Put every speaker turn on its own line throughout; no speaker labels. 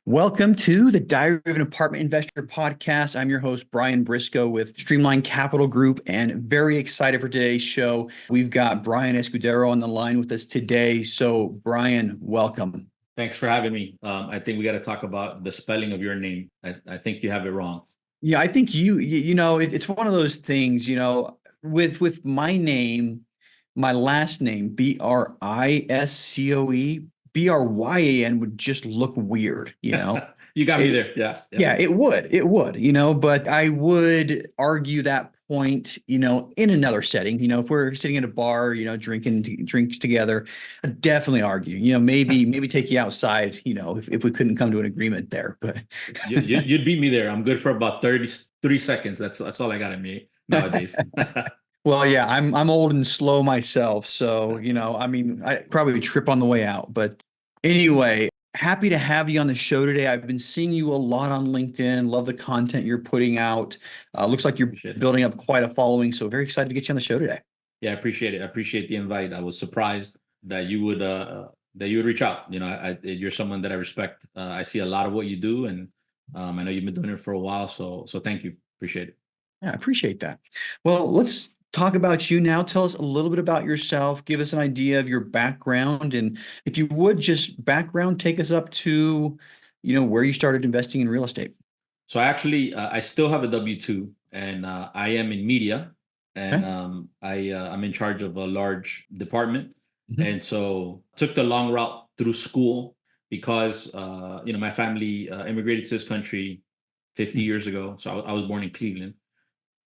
Welcome to the Diary of an Apartment Investor podcast. I'm your host, Brian Briscoe with Streamline Capital Group, and very excited for today's show. We've got Bryan Escudero on the line with us today. So, Bryan, welcome.
Thanks for having me. I think we got to talk about the spelling of your name. I think you have it wrong.
Yeah, I think it's one of those things, with my name, my last name, Briscoe, Bryan would just look weird.
You got me
It,
there. Yeah, yeah.
Yeah, it would, but I would argue that point, in another setting. If we're sitting at a bar, drinking drinks together, I'd definitely argue, maybe take you outside, if we couldn't come to an agreement there. But
You'd beat me there. I'm good for about 33 seconds. That's all I got in me nowadays.
well, yeah, I'm old and slow myself, so I mean, I probably would trip on the way out. But anyway, happy to have you on the show today. I've been seeing you a lot on LinkedIn. Love the content you're putting out. Looks like you're
Appreciate it.
building up quite a following, so very excited to get you on the show today.
Yeah, I appreciate it. I appreciate the invite. I was surprised that you would reach out. You're someone that I respect. I see a lot of what you do, and I know you've been doing it for a while. So thank you. Appreciate it.
Yeah, I appreciate that. Well, let's talk about you now. Tell us a little bit about yourself. Give us an idea of your background, and if you would, just background, take us up to, where you started investing in real estate.
So I still have a W-2, and I am in media, and
Okay.
I'm in charge of a large department,
Mhm.
and so took the long route through school because my family immigrated to this country 50 years ago. So I was born in Cleveland.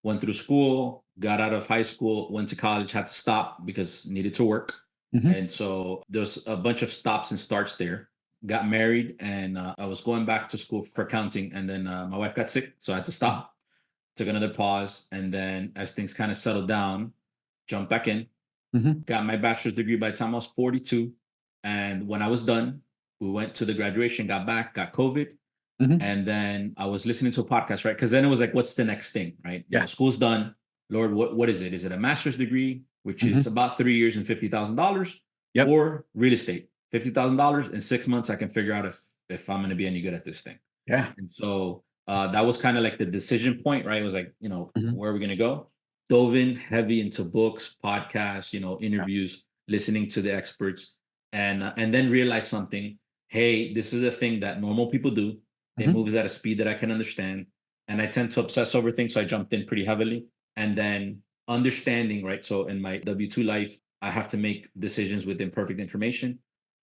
Went through school, got out of high school, went to college, had to stop because needed to work,
Mhm.
and so there's a bunch of stops and starts there. Got married, and I was going back to school for accounting, and then my wife got sick, so I had to stop. Took another pause, and then as things kind of settled down, jumped back in.
Mhm.
Got my bachelor's degree by the time I was 42, and when I was done, we went to the graduation, got back, got COVID,
Mhm.
and then I was listening to a podcast, right? Because then it was like, what's the next thing, right?
Yeah.
School's done. Lord, what is it? Is it a master's degree, which is
Mhm.
about 3 years and $50,000,
Yep.
or real estate? $50,000 in 6 months, I can figure out if I'm going to be any good at this thing.
Yeah.
And so that was kind of like the decision point, right? It was like,
Mhm.
where are we going to go? Dove in heavy into books, podcasts,
Yeah.
interviews, listening to the experts, and then realized something. Hey, this is a thing that normal people do. It
Mhm.
moves at a speed that I can understand, and I tend to obsess over things. So I jumped in pretty heavily, and then understanding, right? So in my W-2 life, I have to make decisions with imperfect information,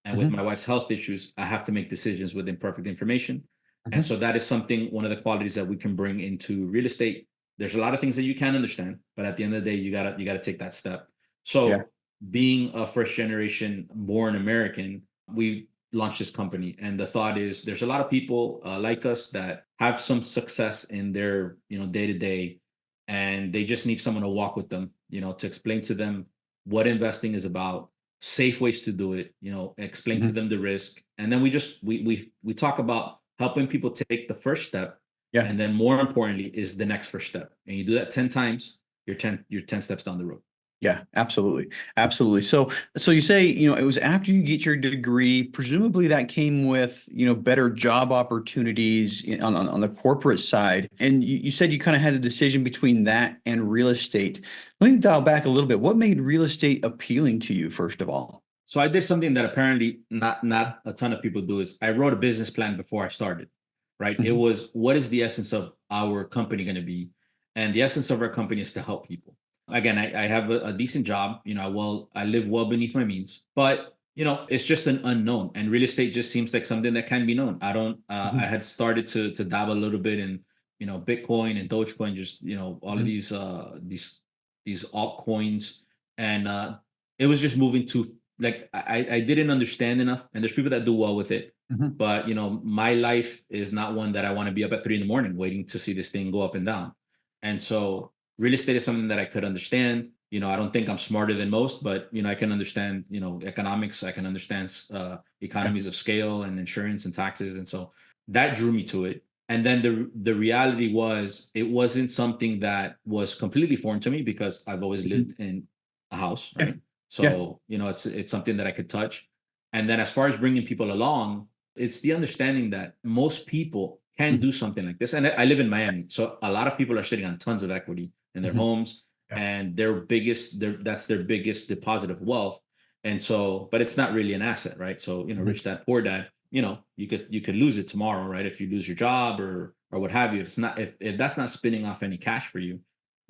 and with
Mhm.
my wife's health issues, I have to make decisions with imperfect information. And
Mhm.
so that is something, one of the qualities that we can bring into real estate. There's a lot of things that you can't understand, but at the end of the day, you gotta take that step.
Yeah.
So being a first generation born American, we launched this company, and the thought is there's a lot of people like us that have some success in their day to day, and they just need someone to walk with them, to explain to them what investing is about, safe ways to do it, explain to
Mhm.
them the risk, and then we talk about helping people take the first step,
Yeah.
and then more importantly is the next first step. And you do that 10 times, you're 10 steps down the road.
Yeah, absolutely. Absolutely. So you say, it was after you get your degree, presumably that came with, better job opportunities on the corporate side. And you said you kind of had a decision between that and real estate. Let me dial back a little bit. What made real estate appealing to you, first of all?
So I did something that apparently not a ton of people do. Is I wrote a business plan before I started, right? It
Mhm.
was, what is the essence of our company going to be? And the essence of our company is to help people. Again, I have a decent job, I live well beneath my means, but it's just an unknown, and real estate just seems like something that can be known. I don't I
Mhm.
had started to dabble a little bit in Bitcoin and Dogecoin, just all of
Mhm.
these altcoins, and it was just moving too, like I didn't understand enough. And there's people that do well with it,
Mhm.
but my life is not one that I want to be up at 3 in the morning waiting to see this thing go up and down. And so real estate is something that I could understand. I don't think I'm smarter than most, but I can understand economics. I can understand
Yeah.
economies of scale and insurance and taxes, and so that drew me to it. And then the reality was, it wasn't something that was completely foreign to me because I've always
Mhm.
lived in a house,
Yeah.
right?
Yeah.
So it's something that I could touch. And then as far as bringing people along, It's the understanding that most people can
Mhm.
do something like this. And I live in Miami, so a lot of people are sitting on tons of equity in their
Mhm.
homes,
Yeah.
and that's their biggest deposit of wealth. And so, but it's not really an asset, right? So,
Mhm.
rich dad, poor dad, you could lose it tomorrow, right? If you lose your job or what have you. If it's not, if that's not spinning off any cash for you,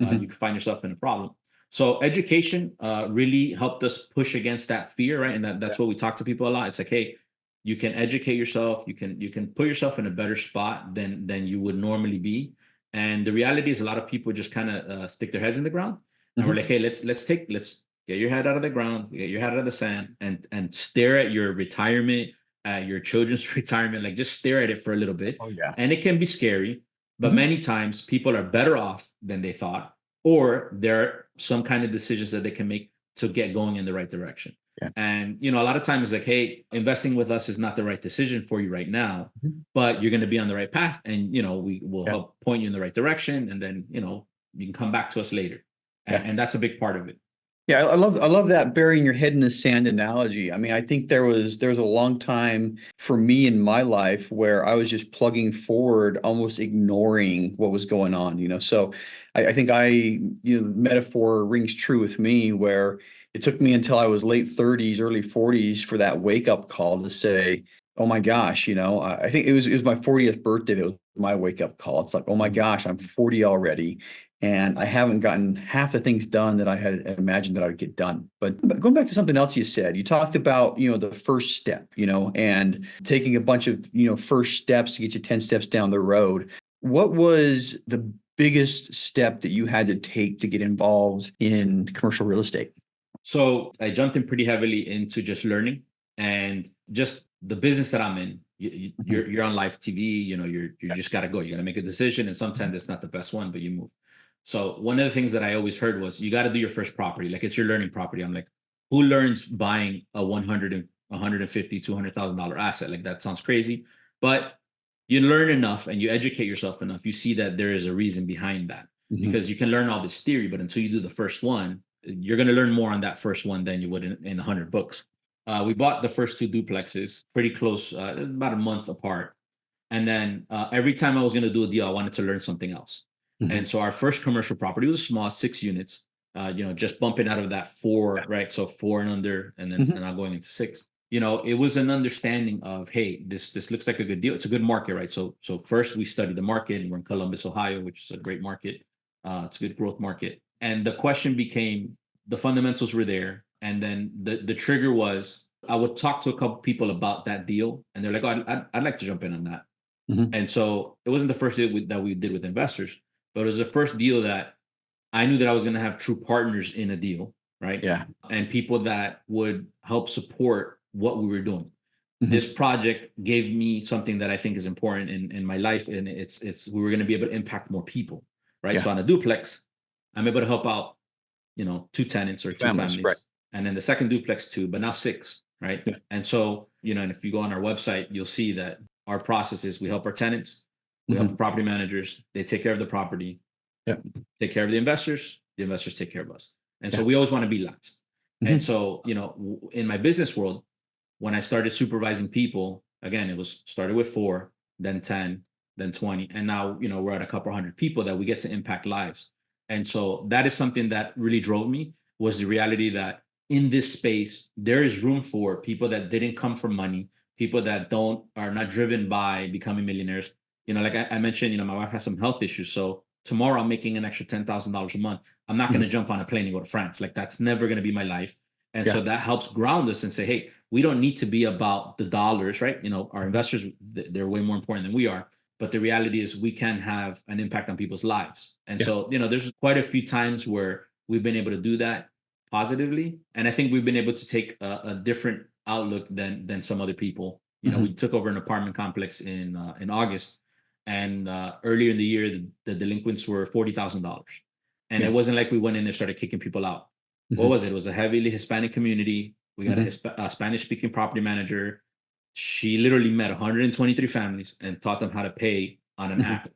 you
Mhm.
could find yourself in a problem. So education really helped us push against that fear, right? And
Yeah.
that's what we talk to people a lot. It's like, hey, you can educate yourself, you can put yourself in a better spot than you would normally be. And the reality is a lot of people just kind of stick their heads in the ground, and we're
Mhm.
like, hey, let's get your head out of the ground, get your head out of the sand, and stare at your retirement, at your children's retirement. Like, just stare at it for a little bit.
Oh, yeah.
And it can be scary, but
Mhm.
many times people are better off than they thought, or there are some kind of decisions that they can make to get going in the right direction.
Yeah.
And a lot of times, like, hey, investing with us is not the right decision for you right now,
Mhm.
but you're going to be on the right path, and we will
Yeah.
help point you in the right direction, and then you can come back to us later.
Yeah.
And that's a big part of it.
Yeah, I love that burying your head in the sand analogy. I mean, I think there was a long time for me in my life where I was just plugging forward, almost ignoring what was going on, So I think metaphor rings true with me where it took me until I was late 30s, early 40s for that wake up call to say, oh my gosh, I think it was my 40th birthday that was my wake up call. It's like, oh my
Mhm.
gosh, I'm 40 already and I haven't gotten half the things done that I had imagined that I would get done. But going back to something else you said, you talked about, the first step, and taking a bunch of, first steps to get you 10 steps down the road. What was the biggest step that you had to take to get involved in commercial real estate?
So I jumped in pretty heavily into just learning and just the business that I'm in.
Mhm.
You're on live TV. You
Yeah.
just got to go. You got to make a decision, and sometimes it's not the best one, but you move. So one of the things that I always heard was you got to do your first property, like it's your learning property. I'm like, who learns buying a 150, $200,000 asset? Like, that sounds crazy, but you learn enough and you educate yourself enough. You see that there is a reason behind that,
Mhm.
because you can learn all this theory, but until you do the first one, you're going to learn more on that first one than you would in 100 books. We bought the first two duplexes pretty close, about a month apart. And then every time I was going to do a deal, I wanted to learn something else. And
Mhm.
so our first commercial property was small, 6 units, just bumping out of that four, right? So four and under, and then
Mhm.
and now going into six. It was an understanding of, hey, this looks like a good deal. It's a good market, right? So first we studied the market, and we're in Columbus, Ohio, which is a great market. It's a good growth market. And the question became, the fundamentals were there, and then the trigger was I would talk to a couple people about that deal, and they're like, "Oh, I'd like to jump in on that."
Mhm.
And so it wasn't the first deal that we did with investors, but it was the first deal that I knew that I was going to have true partners in a deal, right?
Yeah.
And people that would help support what we were doing. This
Mhm.
project gave me something that I think is important in my life, and it's we were going to be able to impact more people, right? So
Yeah.
on a duplex, I'm able to help out, two tenants or two
Families, right.
families, and then the second duplex two, but now six, right?
Yeah.
And so, and if you go on our website, you'll see that our process is we help our tenants, we help the
Mhm.
property managers, they take care of the property,
Yeah.
take care of the investors take care of us. And so
Yeah.
we always want to be last. And
Mhm.
so, in my business world, when I started supervising people, again, it was started with four, then 10, then 20. And now, we're at a couple hundred people that we get to impact lives. And so that is something that really drove me, was the reality that in this space, there is room for people that didn't come from money, people that are not driven by becoming millionaires. Like I mentioned, my wife has some health issues. So tomorrow I'm making an extra $10,000 a month. I'm not going to
Mhm.
jump on a plane and go to France. Like, that's never going to be my life. And
Yeah.
so that helps ground us and say, hey, we don't need to be about the dollars, right? Our
Mhm.
investors, they're way more important than we are. But the reality is we can have an impact on people's lives. And
Yeah.
so, there's quite a few times where we've been able to do that positively. And I think we've been able to take a different outlook than some other people. We
Mhm.
took over an apartment complex in August, and earlier in the year, the delinquents were $40,000, and it
Yeah.
wasn't like we went in there started kicking people out. What
Mhm.
was it? It was a heavily Hispanic community. We got
Mhm.
a Spanish speaking property manager. She literally met 123 families and taught them how to pay on an
Mhm.
app.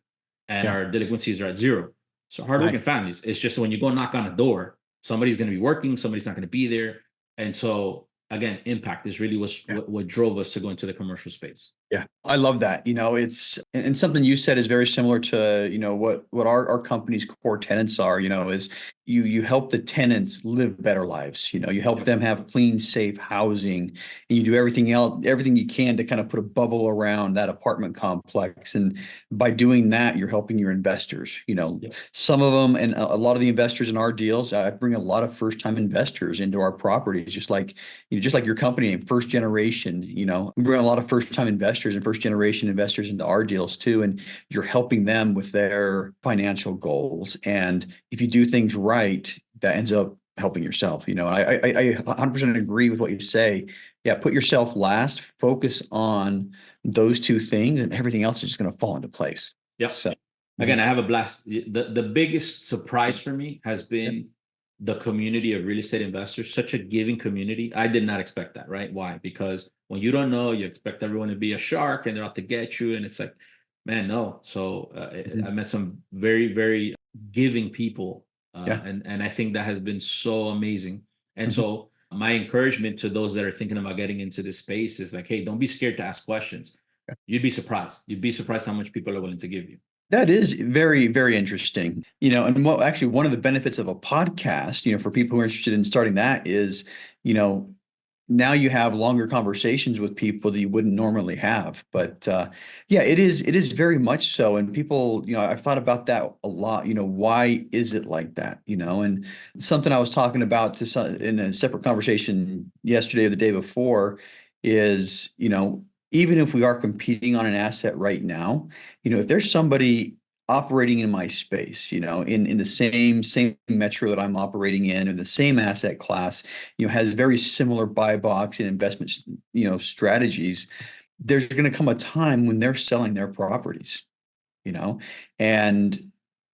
And
Yeah.
our delinquencies are at zero. So hardworking
Nice.
families. It's just when you go knock on a door, somebody's going to be working, somebody's not going to be there. And so again, impact is really
Yeah.
what drove us to go into the commercial space.
Yeah, I love that. And something you said is very similar to, what our company's core tenets are, is you help the tenants live better lives. You help
Yep.
them have clean, safe housing, and you do everything you can to kind of put a bubble around that apartment complex. And by doing that, you're helping your investors.
Yep.
Some of them, and a lot of the investors in our deals, I bring a lot of first-time investors into our properties, just like your company name, first generation. We bring a lot of first time investors and first generation investors into our deals too. And you're helping them with their financial goals. And if you do things right, that ends up helping yourself. I 100% agree with what you say. Yeah, put yourself last, focus on those two things, and everything else is just going to fall into place.
Yep.
So,
Again, I have a blast. The biggest surprise for me has
yeah.
been the community of real estate investors, such a giving community. I did not expect that, right? Why? Because when you don't know, you expect everyone to be a shark and they're out to get you. And it's like, man, no. So I
Mhm.
met some very, very giving people.
Yeah.
And I think that has been so amazing. And
Mhm.
so my encouragement to those that are thinking about getting into this space is like, hey, don't be scared to ask questions. You'd be surprised. You'd be surprised how much people are willing to give you.
That is very, very interesting. And actually one of the benefits of a podcast, for people who are interested in starting that is, you know, now you have longer conversations with people that you wouldn't normally have. But yeah, it is very much so. And people, I've thought about that a lot. Why is it like that? And something I was talking about in a separate conversation yesterday or the day before is, even if we are competing on an asset right now, if there's somebody operating in my space, in the same metro that I'm operating in, or the same asset class, has very similar buy box and investment, strategies, there's going to come a time when they're selling their properties, you know, and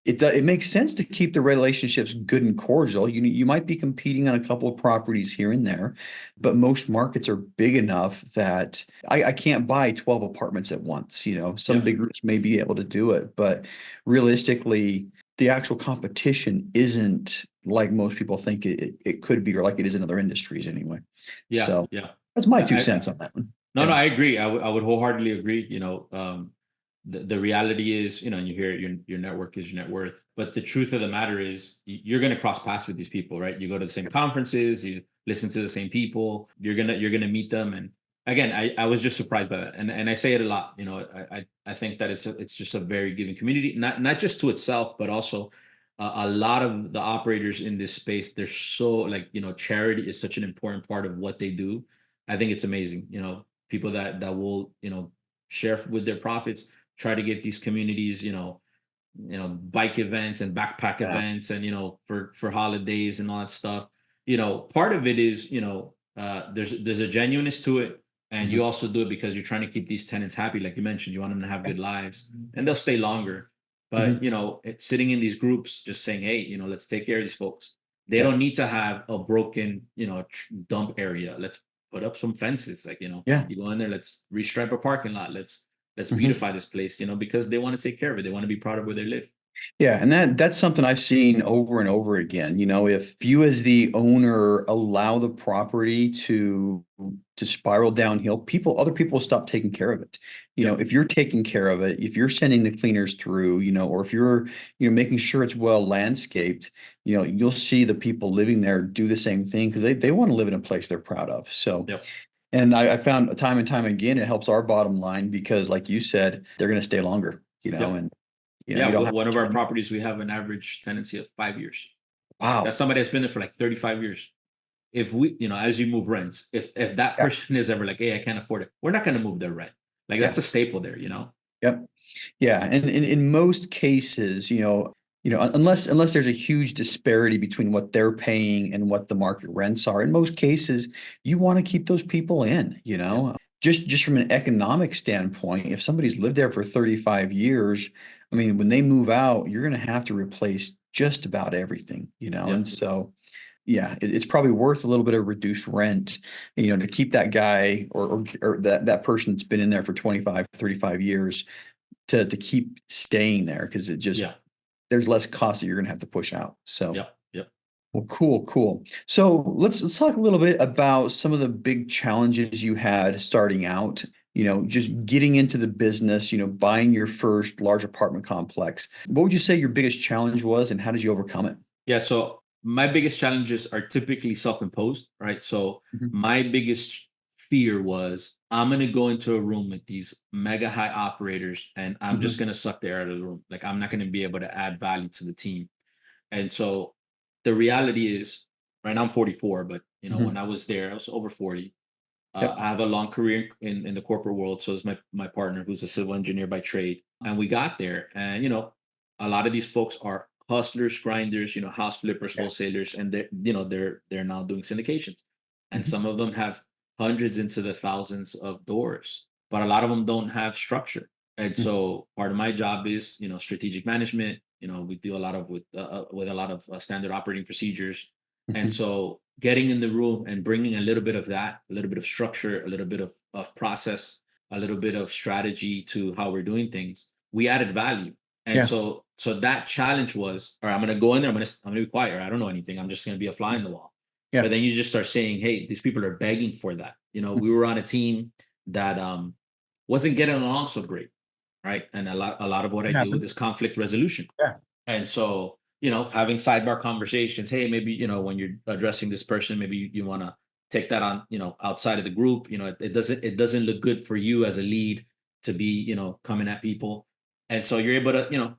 it makes sense to keep the relationships good and cordial. You might be competing on a couple of properties here and there, but most markets are big enough that I can't buy 12 apartments at once. Some
Yep.
big groups may be able to do it, but realistically, the actual competition isn't like most people think it could be, or like it is in other industries anyway.
Yeah.
So
Yeah.
that's my two
I
cents on that one.
No, no,
Yeah.
I agree. I would wholeheartedly agree. The reality is, and you hear it, your network is your net worth. But the truth of the matter is, you're going to cross paths with these people, right? You go to the same conferences, you listen to the same people. You're gonna meet them. And again, I was just surprised by that, and I say it a lot. I think that it's just a very giving community, not just to itself, but also a lot of the operators in this space. They're so like charity is such an important part of what they do. I think it's amazing. People that will share with their profits, try to get these communities bike events and backpack
Yeah.
events, and for holidays and all that stuff. Part of it is there's a genuineness to it, and
Mhm.
you also do it because you're trying to keep these tenants happy, like you mentioned. You want them to have good lives, and they'll stay longer. But
Mhm.
sitting in these groups just saying, hey, let's take care of these folks. They
Yeah.
don't need to have a broken dump area. Let's put up some fences. Like,
Yeah.
you go in there, let's restripe a parking lot. Let's
Mhm.
beautify this place, because they want to take care of it. They want to be proud of where they live.
Yeah, and that's something I've seen over and over again. If you as the owner allow the property to spiral downhill, other people stop taking care of it.
Yep.
If you're taking care of it, if you're sending the cleaners through, or if you're, making sure it's well landscaped, you'll see the people living there do the same thing because they want to live in a place they're proud of. So,
Yep.
and I found time and time again, it helps our bottom line because, like you said, they're going to stay longer,
Yep.
and
Yeah.
you don't have to
One of our
turn.
properties, we have an average tenancy of 5 years. That's
Wow.
somebody that's been there for like 35 years. If we, as you move rents, if that
Yeah.
person is ever like, hey, I can't afford it, we're not going to move their rent. Like,
Yeah.
that's a staple there.
Yep. Yeah. And in most cases, unless there's a huge disparity between what they're paying and what the market rents are, in most cases, you want to keep those people in,
Yep.
just from an economic standpoint, if somebody's lived there for 35 years, I mean, when they move out, you're going to have to replace just about everything, and
Yep.
so yeah, it's probably worth a little bit of reduced rent, to keep that guy or that person that's been in there for 25, 35 years to keep staying there because
Yeah.
there's less cost that you're going to have to push out. So,
Yep. Yep.
well, cool, cool. So let's talk a little bit about some of the big challenges you had starting out. just getting into the business, buying your first large apartment complex. What would you say your biggest challenge was, and how did you overcome it?
Yeah, so my biggest challenges are typically self-imposed, right? So
Mhm,
my biggest fear was I'm gonna go into a room with these mega high operators and I'm just
mhm,
gonna suck the air out of the room. Like I'm not gonna be able to add value to the team. And so the reality is, right now I'm 44, but when
mhm.
I was there, I was over 40. I
Yep.
have a long career in the corporate world. So is my partner, who's a civil engineer by trade. And we got there, and a lot of these folks are hustlers, grinders, house flippers,
Yeah.
wholesalers, and they're now doing syndications, and
Mhm,
some of them have hundreds into the thousands of doors, but a lot of them don't have structure. And
mhm,
so part of my job is strategic management. We do a lot of with a lot of standard operating procedures, and
mhm.
so getting in the room and bringing a little bit of that, a little bit of structure, a little bit of process, a little bit of strategy to how we're doing things, we added value. And
Yeah.
so that challenge was, all right, I'm gonna go in there, I'm gonna be quiet, or I don't know anything. I'm just gonna be a fly in the wall. But
Yeah.
then you just start saying, hey, these people are begging for that. We
Mhm.
were on a team that wasn't getting along so great, right? And a lot of what
It
I deal with is
happens.
conflict resolution.
Yeah.
And so, having sidebar conversations, hey, maybe, when you're addressing this person, maybe you want to take that on, outside of the group. It doesn't look good for you as a lead to be, coming at people. And so you're able to,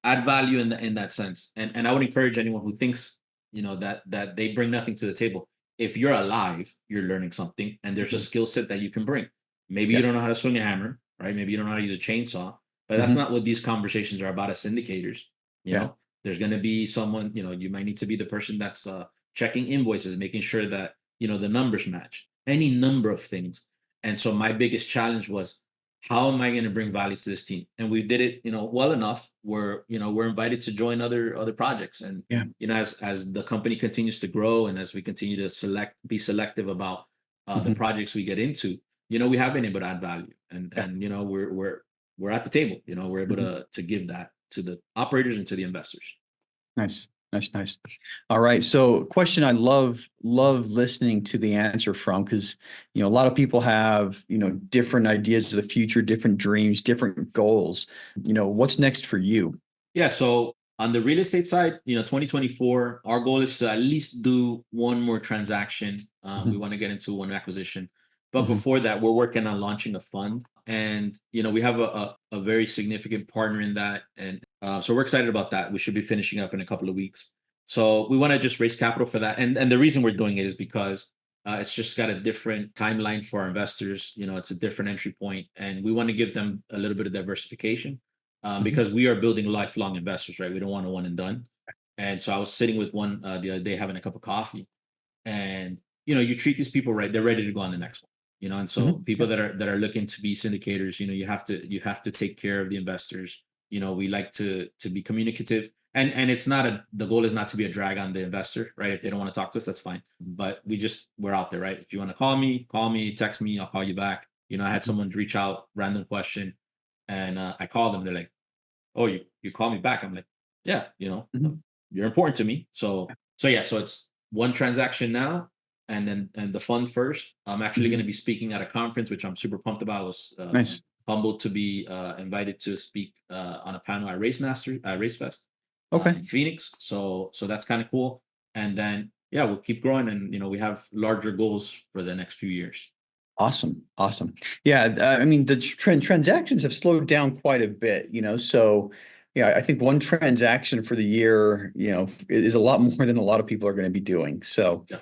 add value in that sense. And I would encourage anyone who thinks, that they bring nothing to the table. If you're alive, you're learning something and there's a
Mhm.
skill set that you can bring. Maybe you
Yeah.
don't know how to swing a hammer, right? Maybe you don't know how to use a chainsaw, but that's
Mhm.
not what these conversations are about as indicators. You
Yeah.
know, there's going to be someone, you might need to be the person that's checking invoices, making sure that, the numbers match, any number of things. And so my biggest challenge was, how am I going to bring value to this team? And we did it, well enough where, we're invited to join other projects. And,
Yeah.
as the company continues to grow and as we continue to be selective about the
Mhm.
projects we get into, we have been able to add value, and
Yeah.
we're at the table. We're able
Mhm.
to give that to the operators and to the investors.
Nice. Nice. Nice. All right. So, question I love listening to the answer from, because a lot of people have different ideas of the future, different dreams, different goals. What's next for you?
Yeah. So on the real estate side, 2024, our goal is to at least do one more transaction. We
Mhm,
want to get into one acquisition. But
mhm,
before that, we're working on launching a fund. And, we have a very significant partner in that. And so we're excited about that. We should be finishing up in a couple of weeks. So we want to just raise capital for that. And the reason we're doing it is because it's just got a different timeline for our investors. It's a different entry point, and we want to give them a little bit of diversification,
mhm.
because we are building lifelong investors, right? We don't want a one and done. And so I was sitting with one the other day having a cup of coffee, and you treat these people right, they're ready to go on the next one. And so
Mhm.
people
Yeah.
that are looking to be syndicators, you have to take care of the investors. We like to be communicative, and it's not the goal is not to be a drag on the investor, right? If they don't want to talk to us, that's fine. But we're out there, right? If you want to call me, text me, I'll call you back. I had
Mhm,
someone reach out, random question, and I called them. They're like, "Oh, you call me back." I'm like, "Yeah,
mhm.
you're important to me." So yeah, so it's one transaction now, and the fund first. I'm actually going
Mhm.
to be speaking at a conference, which I'm super pumped about. I was
Nice.
humbled to be invited to speak on a panel at Race Fest
Okay.
in Phoenix. So that's kind of cool. And then yeah, we'll keep growing, and we have larger goals for the next few years.
Awesome. Awesome. Yeah. I mean, the transactions have slowed down quite a bit, so yeah, I think one transaction for the year, is a lot more than a lot of people are going to be doing. So,
Yeah.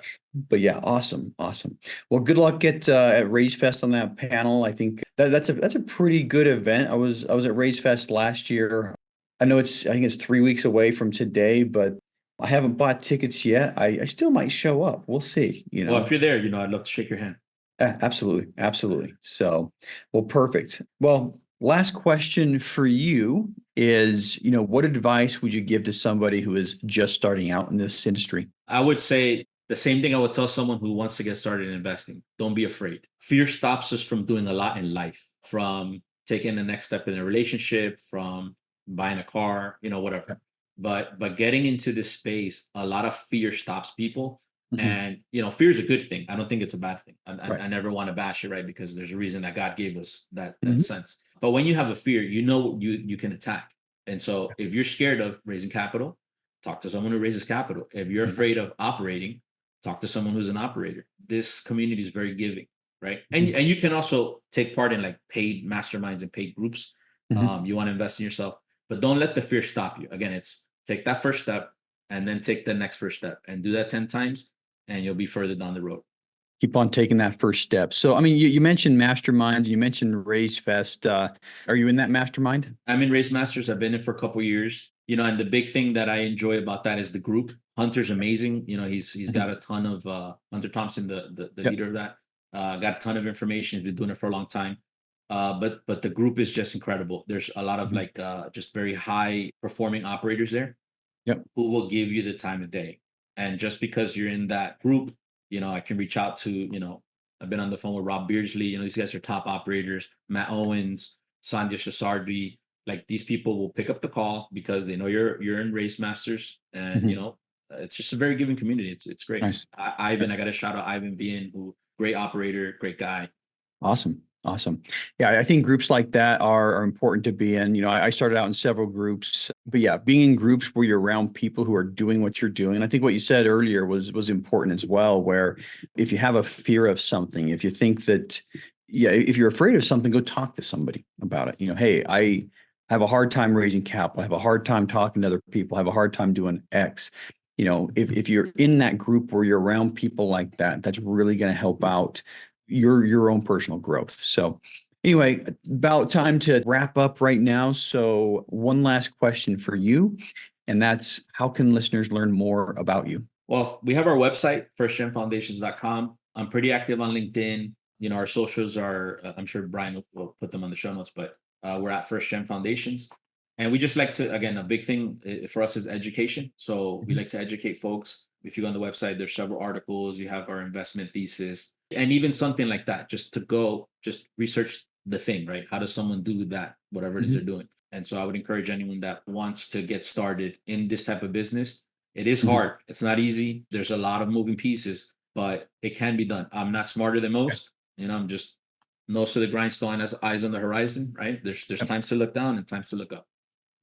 but yeah, awesome. Awesome. Well, good luck at Raise Fest on that panel. I think that's a pretty good event. I was at Raise Fest last year. I think it's 3 weeks away from today, but I haven't bought tickets yet. I still might show up. We'll see,
Well, if you're there, I'd love to shake your hand.
Absolutely, absolutely. So, well, perfect. Well, last question for you is, what advice would you give to somebody who is just starting out in this industry?
I would say the same thing I would tell someone who wants to get started in investing. Don't be afraid. Fear stops us from doing a lot in life, from taking the next step in a relationship, from buying a car, whatever. But getting into this space, a lot of fear stops people.
Mhm.
And fear is a good thing. I don't think it's a bad thing. I, I,
Right.
I never want to bash it, right? Because there's a reason that God gave us that
Mhm.
sense. But when you have a fear, you can attack. And so if you're scared of raising capital, talk to someone who raises capital. If you're
Mhm.
afraid of operating, talk to someone who's an operator. This community is very giving, right? And
Mhm.
and you can also take part in like paid masterminds and paid groups.
Mhm.
You want to invest in yourself, but don't let the fear stop you. Again, it's take that first step and then take the next first step and do that 10 times and you'll be further down the road.
Keep on taking that first step. So, I mean, you mentioned masterminds, you mentioned Raise Fest. Are you in that mastermind?
I'm in Race Masters. I've been in for a couple years. And the big thing that I enjoy about that is the group. Hunter's amazing. He's
Mhm.
got a ton of Hunter Thompson, the
Yep.
leader of that. Got a ton of information. He's been doing it for a long time. But the group is just incredible. There's a lot of
Mhm.
like just very high performing operators there
Yep.
who will give you the time of day. And just because you're in that group, I can reach out to, I've been on the phone with Rob Beardsley. These guys are top operators, Matt Owens, Sandhya Shasardri. Like these people will pick up the call because they know you're in Race Masters, and
Mhm.
it's just a very giving community. It's great.
Nice.
Ivan, I got to shout out Ivan Bien, who great operator, great guy.
Awesome. Awesome. Yeah, I think groups like that are important to be in. I started out in several groups, but yeah, being in groups where you're around people who are doing what you're doing. I think what you said earlier was important as well, where if you have a fear of something, if you think that, yeah, if you're afraid of something, go talk to somebody about it. Hey, I have a hard time raising capital. I have a hard time talking to other people. I have a hard time doing X. If you're in that group where you're around people like that, that's really going to help out your own personal growth. So anyway, about time to wrap up right now. So one last question for you, and that's how can listeners learn more about you?
Well, we have our website, firstgenfoundations.com. I'm pretty active on LinkedIn. Our socials are, I'm sure Brian will put them on the show notes, but we're at First Gen Foundations. And we just like to, again, a big thing for us is education. So we
Mhm.
like to educate folks. If you go on the website, there's several articles, you have our investment thesis, and even something like that, just to go, just research the thing, right? How does someone do that, whatever it is they're
Mhm.
doing? And so I would encourage anyone that wants to get started in this type of business. It is
Mhm.
hard. It's not easy. There's a lot of moving pieces, but it can be done. I'm not smarter than
Yeah.
most. I'm just nose to the grindstone as eyes on the horizon, right? There's
Yep.
times to look down and times to look up.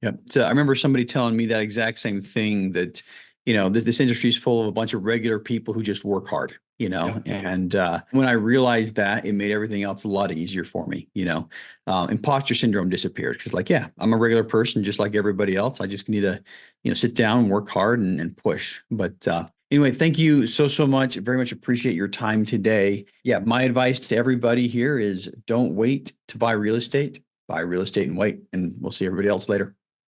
Yep. So I remember somebody telling me that exact same thing that, this industry is full of a bunch of regular people who just work hard,
Yep.
and when I realized that, it made everything else a lot easier for me, imposter syndrome disappeared because like, yeah, I'm a regular person just like everybody else. I just need to, sit down and work hard and push. But anyway, thank you so much. Very much appreciate your time today. Yeah. My advice to everybody here is don't wait to buy real estate and wait, and we'll see everybody else later.